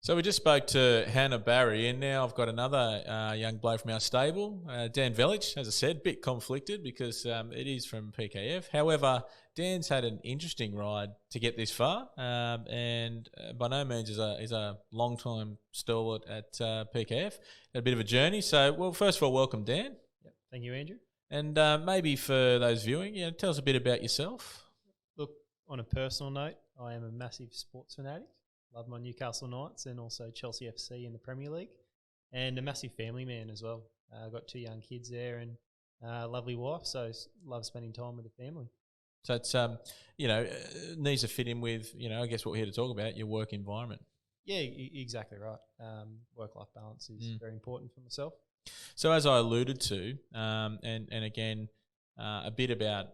So we just spoke to Hannah Barry, and now I've got another young bloke from our stable, Dan Velich. As I said, bit conflicted because it is from PKF. However, Dan's had an interesting ride to get this far, and by no means is a long time stalwart at PKF. Had a bit of a journey. So, well, first of all, welcome, Dan, Yep. Thank you, Andrew. and maybe for those viewing, tell us a bit about yourself. Look, on a personal note, I am a massive sports fanatic. Love my Newcastle Knights and also Chelsea FC in the Premier League, and a massive family man as well. I've got two young kids there and a lovely wife, so love spending time with the family. So it's needs to fit in with I guess what we're here to talk about, your work environment. Yeah, exactly right. Work-life balance is very important for myself. So as I alluded to, and again, a bit about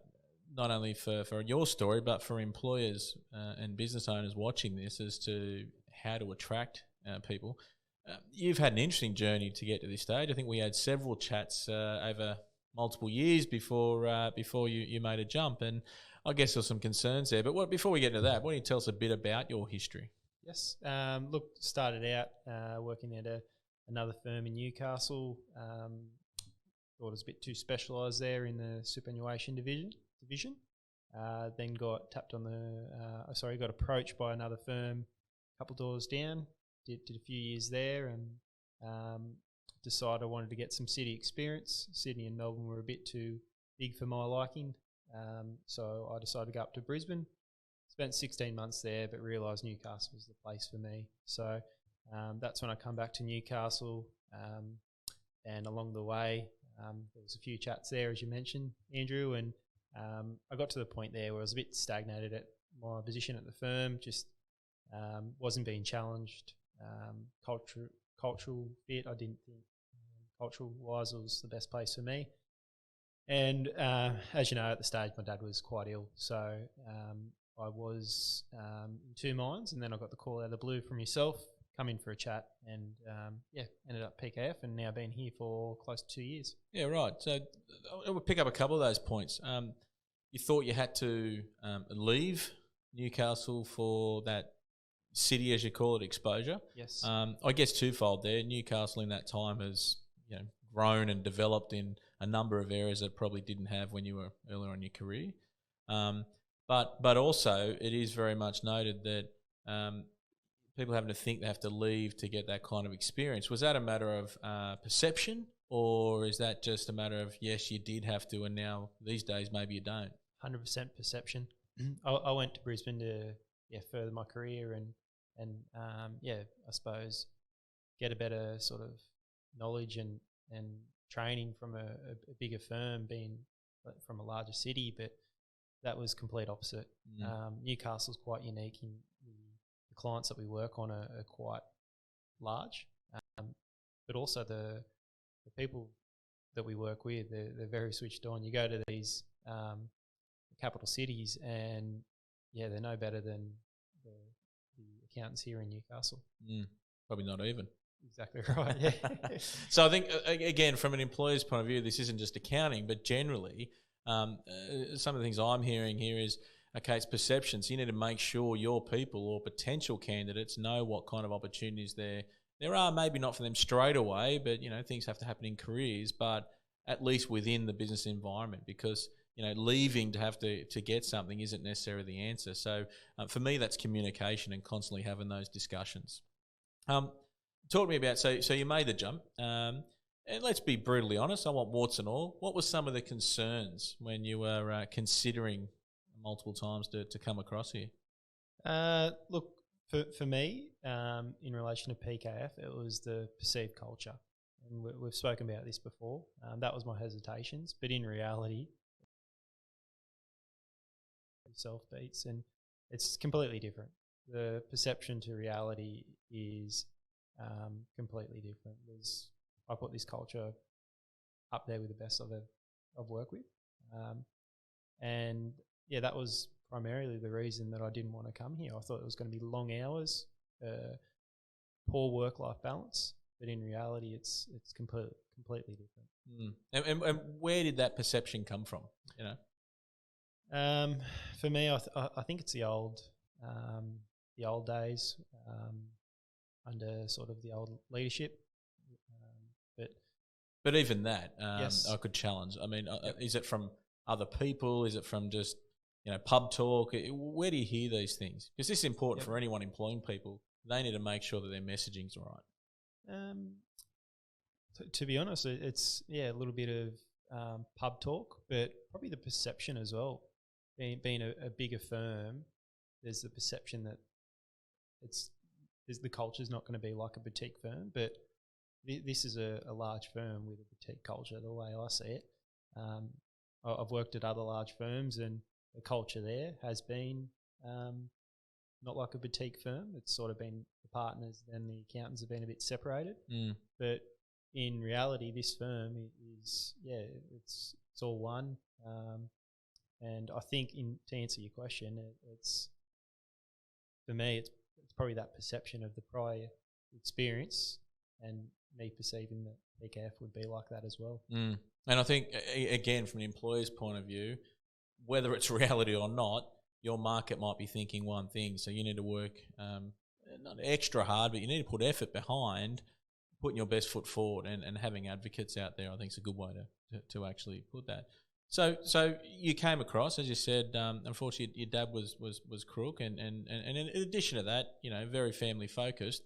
not only for your story, but for employers and business owners watching this as to how to attract people. You've had an interesting journey to get to this stage. I think we had several chats over multiple years before you made a jump, and I guess there's some concerns there. But before we get into that, why don't you tell us a bit about your history? Yes. Look, started out working at another firm in Newcastle. Thought it was a bit too specialised there in the superannuation division. Then got approached by another firm a couple doors down. Did a few years there and decided I wanted to get some city experience. Sydney and Melbourne were a bit too big for my liking, so I decided to go up to Brisbane. Spent 16 months there, but realised Newcastle was the place for me. So that's when I come back to Newcastle, and along the way there was a few chats there, as you mentioned, Andrew, and I got to the point there where I was a bit stagnated at my position at the firm, just wasn't being challenged. Cultural fit, I didn't think cultural-wise was the best place for me. And as you know, at the stage, my dad was quite ill, so I was in two minds, and then I got the call out of the blue from yourself, come in for a chat, and ended up PKF, and now been here for close to 2 years. Yeah, right. So we'll pick up a couple of those points. You thought you had to leave Newcastle for that city, as you call it, exposure. Yes. I guess twofold there. Newcastle in that time has grown and developed in a number of areas that probably didn't have when you were earlier in your career. But also it is very much noted that people having to think they have to leave to get that kind of experience. Was that a matter of perception, or is that just a matter of, yes, you did have to, and now these days maybe you don't? 100% perception. I went to Brisbane to further my career and I suppose get a better sort of knowledge and training from a bigger firm, being from a larger city, but that was complete opposite. Newcastle's quite unique in the clients that we work on are quite large, but also the people that we work with, they're very switched on. You go to these capital cities and they're no better than the accountants here in Newcastle. Probably not even. Exactly right, yeah. So I think, again, from an employer's point of view, this isn't just accounting, but generally some of the things I'm hearing here is, okay, it's perceptions. You need to make sure your people or potential candidates know what kind of opportunities there are, maybe not for them straight away, but, things have to happen in careers, but at least within the business environment, because, leaving to have to get something isn't necessarily the answer. So for me, that's communication and constantly having those discussions. Talk to me about, so you made the jump, and let's be brutally honest, I want warts and all. What were some of the concerns when you were considering multiple times to come across here? Look, for me, in relation to PKF, it was the perceived culture. And we've spoken about this before. That was my hesitations, but in reality, self-beats, and it's completely different. The perception to reality is completely different. I put this culture up there with the best I've worked with, and that was primarily the reason that I didn't want to come here. I thought it was going to be long hours, poor work-life balance, but in reality, it's completely different. And where did that perception come from? For me, I think it's the old days. under sort of the old leadership. But But even that, yes, I could challenge. I mean, yep, is it from other people? Is it from just pub talk? Where do you hear these things? Because this is important yep. for anyone employing people. They need to make sure that their messaging's right. To be honest, it's a little bit of pub talk, but probably the perception as well. Being a bigger firm, there's the perception that the culture's not going to be like a boutique firm, but this is a large firm with a boutique culture, the way I see it. I've worked at other large firms, and the culture there has been not like a boutique firm. It's sort of been the partners and the accountants have been a bit separated. But in reality, this firm is, it's all one. And I think, to answer your question, it's for me, it's probably that perception of the prior experience and me perceiving that PKF would be like that as well. And I think, again, from the employer's point of view, whether it's reality or not, your market might be thinking one thing. So you need to work not extra hard, but you need to put effort behind putting your best foot forward and having advocates out there. I think is a good way to actually put that. So you came across, as you said, unfortunately your dad was crook, and in addition to that, very family focused.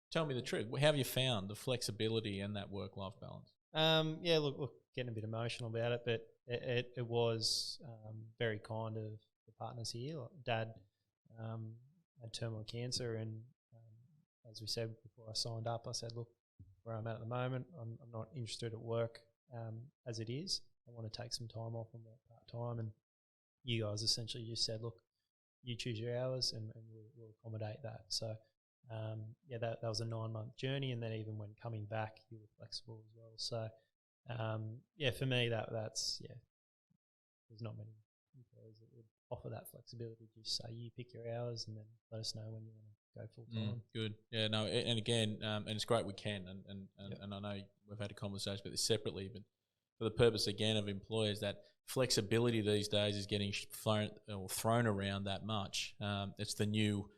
Tell me the truth. How have you found the flexibility and that work-life balance? Look, getting a bit emotional about it, but it was very kind of the partners here. Like Dad had terminal cancer, and as we said before I signed up, I said, look, where I'm at the moment, I'm not interested at work as it is. I want to take some time off and work part-time, and you guys essentially just said, look, you choose your hours and we'll accommodate that. So that was a 9-month journey, and then even when coming back, you were flexible as well. So for me, that's there's not many employers that would offer that flexibility. Just say you pick your hours and then let us know when you want to go full time. Good. Yeah. No. And again, and it's great we can, and I know we've had a conversation about this separately, but for the purpose again of employers, that flexibility these days is getting thrown around that much. It's the new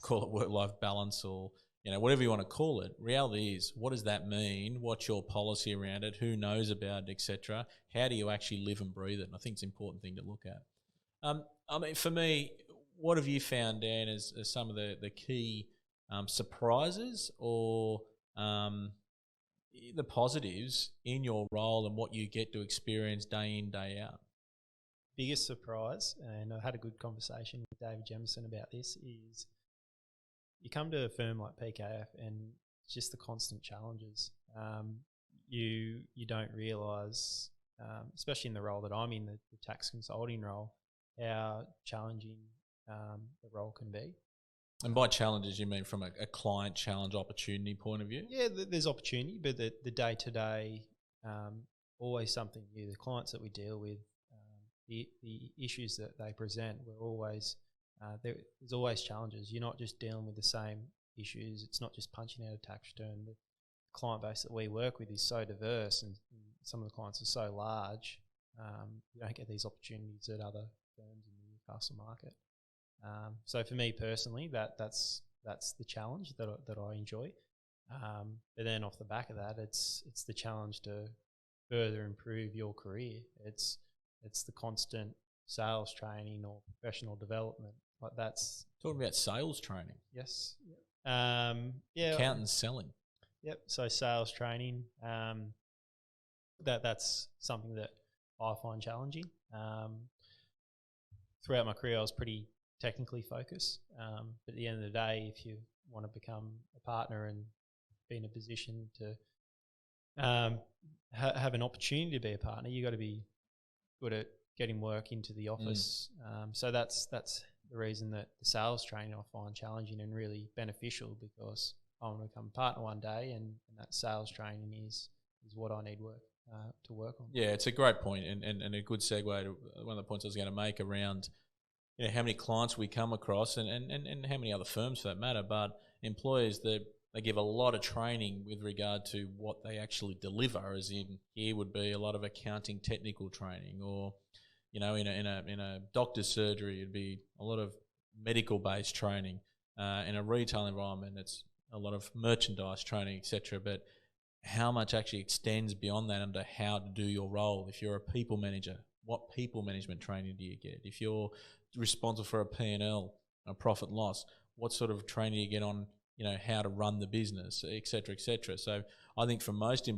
call it work-life balance, or whatever you want to call it. Reality is, what does that mean? What's your policy around it? Who knows about it, etc.? How do you actually live and breathe it? And I think it's an important thing to look at. I mean, for me, what have you found, Dan, as some of the key surprises or the positives in your role and what you get to experience day in, day out? Biggest surprise, and I had a good conversation with David Jemison about this, is you come to a firm like PKF and it's just the constant challenges. You don't realise, especially in the role that I'm in, the tax consulting role, how challenging the role can be. And by challenges, you mean from a client challenge opportunity point of view? Yeah, there's opportunity, but the day-to-day, always something new. The clients that we deal with, the issues that they present, we're always there's always challenges. You're not just dealing with the same issues. It's not just punching out a tax return. The client base that we work with is so diverse, and some of the clients are so large. You don't get these opportunities at other firms in the Newcastle market. So for me personally, that's the challenge that I enjoy. But then off the back of that, it's the challenge to further improve your career. It's the constant sales training or professional development. Like that's talking about sales training. Yes. Accountants selling. Yep. So sales training. That's something that I find challenging. Throughout my career, I was pretty technically focused. But at the end of the day, if you want to become a partner and be in a position to have an opportunity to be a partner, you got to be good at getting work into the office. So that's the reason that the sales training I find challenging and really beneficial, because I want to become a partner one day, and that sales training is what I need to work on. Yeah, it's a great point, and a good segue to one of the points I was going to make around how many clients we come across and how many other firms for that matter, but employers that they give a lot of training with regard to what they actually deliver, as in here would be a lot of accounting technical training, or in a doctor's surgery it'd be a lot of medical based training. in a retail environment, it's a lot of merchandise training, etc. But how much actually extends beyond that into how to do your role? If you're a people manager, what people management training do you get? If you're responsible for a P&L, a profit and loss, what sort of training do you get on, how to run the business, etc., etc. So I think for most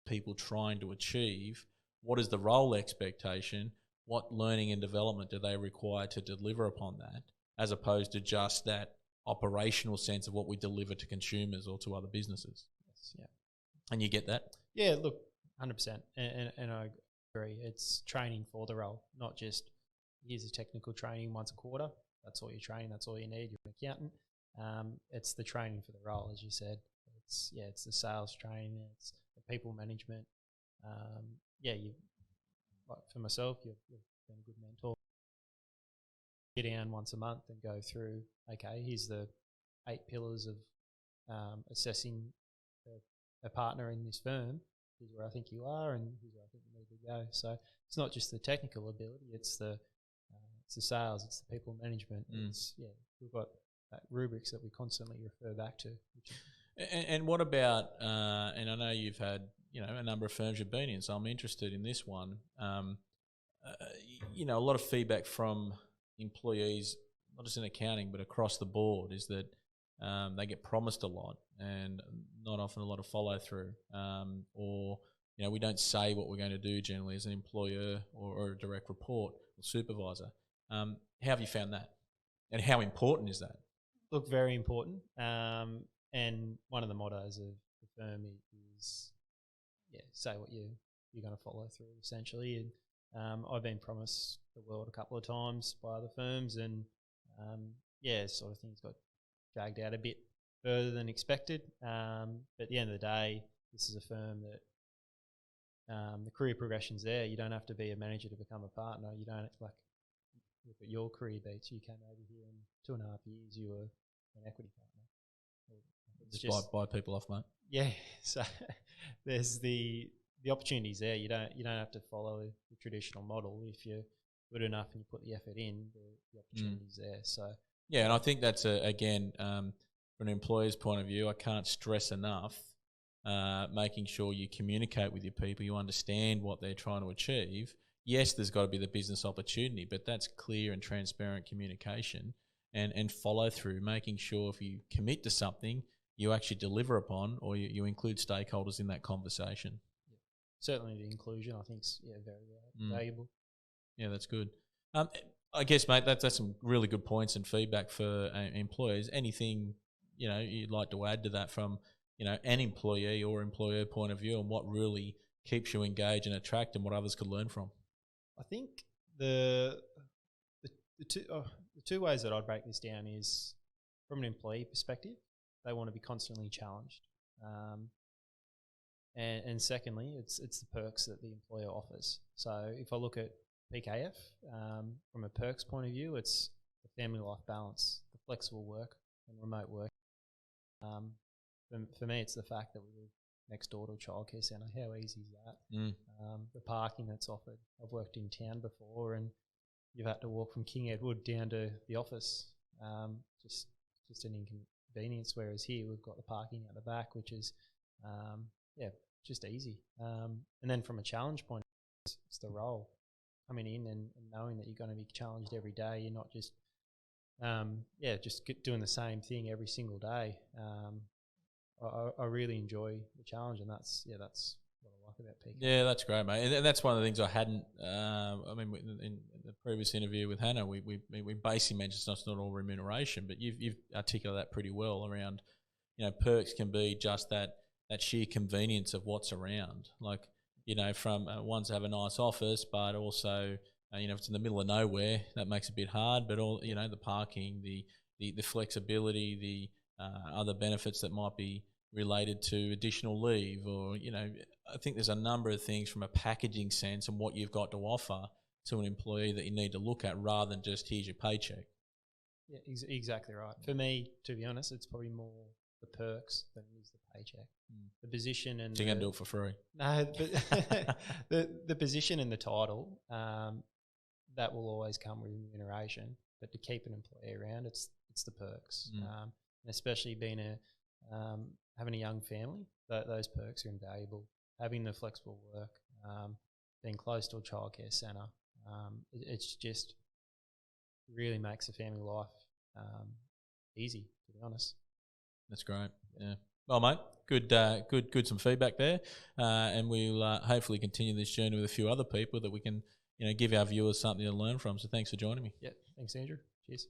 people trying to achieve, what is the role expectation? What learning and development do they require to deliver upon that, as opposed to just that operational sense of what we deliver to consumers or to other businesses? Yes, yeah. And you get that? Yeah, look, 100%. And I agree. It's training for the role, not just here's a technical training once a quarter. That's all you're training. That's all you need. You're an accountant. It's the training for the role, as you said. It's the sales training. It's the people management. Like for myself, you've been a good mentor. Get down once a month and go through, okay, here's the 8 pillars of assessing a partner in this firm. Here's where I think you are, and here's where I think you need to go. So it's not just the technical ability; it's the sales, it's the people management. We've got rubrics that we constantly refer back to. And what about? And I know you've had a number of firms you've been in, so I'm interested in this one. A lot of feedback from employees, not just in accounting but across the board, is that they get promised a lot and not often a lot of follow through, or we don't say what we're going to do generally as an employer or a direct report or supervisor. How have you found that, and how important is that? Look, very important. And one of the mottos of the firm is, say what you're going to follow through, essentially. And I've been promised the world a couple of times by other firms, and sort of things got dragged out a bit further than expected. But at the end of the day, this is a firm that the career progression's there. You don't have to be a manager to become a partner. You don't look at your career beats. You came over here in 2.5 years. You were an equity partner. Just buy people off, mate. Yeah, so there's the opportunities there. You don't have to follow the traditional model. If you're good enough and you put the effort in, the opportunities there. So yeah, and I think that's again from an employer's point of view, I can't stress enough making sure you communicate with your people, you understand what they're trying to achieve. Yes, there's got to be the business opportunity, but that's clear and transparent communication and follow through, making sure if you commit to something, you actually deliver upon, or you include stakeholders in that conversation. Yeah. Certainly the inclusion, I think, is very valuable. Yeah, that's good. I guess, mate, that's some really good points and feedback for employers. Anything, you'd like to add to that from, an employee or employer point of view, and what really keeps you engaged and attract and what others could learn from? I think the two ways that I'd break this down is from an employee perspective. They want to be constantly challenged, and secondly, it's the perks that the employer offers. So if I look at PKF from a perks point of view, it's the family life balance, the flexible work and remote work. For me, it's the fact that we live next door to a childcare centre. How easy is that? The parking that's offered. I've worked in town before, and you've had to walk from King Edward down to the office. Just an inconvenience. Whereas here we've got the parking out the back, which is just easy. And then from a challenge point, it's the role coming in and knowing that you're going to be challenged every day. You're not just doing the same thing every single day. I really enjoy the challenge, and that's what I like about PK. Yeah, that's great, mate. And that's one of the things I hadn't. In the previous interview with Hannah, we basically mentioned it's not all remuneration, but you've articulated that pretty well around. Perks can be just that sheer convenience of what's around. Like, from ones have a nice office, but also if it's in the middle of nowhere, that makes it a bit hard. But all the parking, the flexibility, the other benefits that might be related to additional leave, or I think there's a number of things from a packaging sense and what you've got to offer to an employee that you need to look at, rather than just here's your paycheck. Yeah, exactly right. For me, to be honest, it's probably more the perks than it is the paycheck. The position and so you're going to do it for free? No, but the position and the title, that will always come with remuneration. But to keep an employee around, it's it's the perks, and especially being having a young family. Those perks are invaluable. Having the flexible work, being close to a childcare centre, it's just really makes the family life easy. To be honest, that's great. Yeah. Well, mate, good. Some feedback there, and we'll hopefully continue this journey with a few other people that we can, give our viewers something to learn from. So, thanks for joining me. Yeah, thanks, Andrew. Cheers.